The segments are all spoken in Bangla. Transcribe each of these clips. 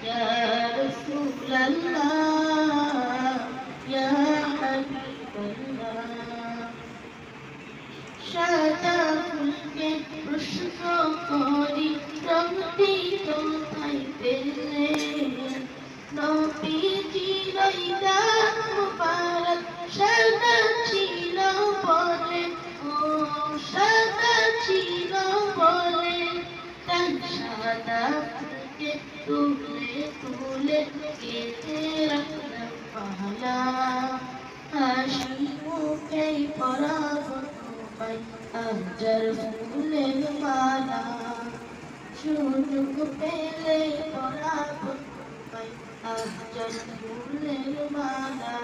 يا رسول الله يا حبيب الله সাদা ফুলকে প্রশ্ন করি রঙটি কোথায় পেলে নবীজির দাঁত মুবারক সাদা ছিল বলে ও সাদা ছিল বলে তাই সাদা ফুলকে তুলে তুলে কেটে রাখলাম পালা হাসি মুখে পরাবো আজর ফুলের মালা সুযোগ পেলে পরাবো আজর ফুলের মালা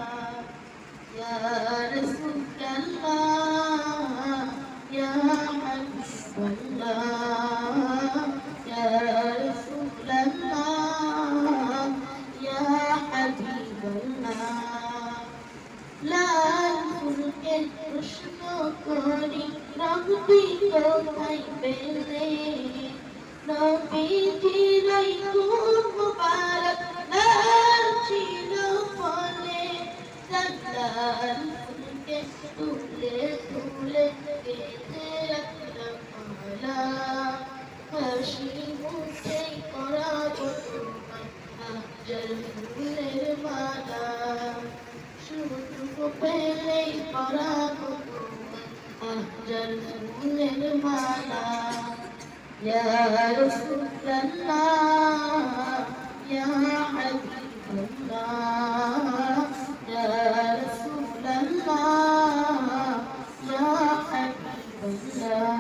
ইয়া রাসূলুল্লাহ ইয়া হাবিবাল্লাহ ইয়া রাসূলুল্লাহ ইয়া হাবিবাল্লাহ লাল ফুলকে প্রশ্ন করি রঙটি কোথায় পেলে নবীজির খুব মুবারক লাল ছিল বলে লাল ফুলকে তুলে তুলে কেটে রাখলাম মালা হাসি মুখে পরাবো তোমায় আজর ফুলের মালা সুযোগ পেলেই পরাবো আজর ফুলের মালা ইয়া রাসূলুল্লাহ ইয়া হাবিবাল্লাহ ইয়া রাসূলুল্লাহ ইয়া হাবিবাল্লাহ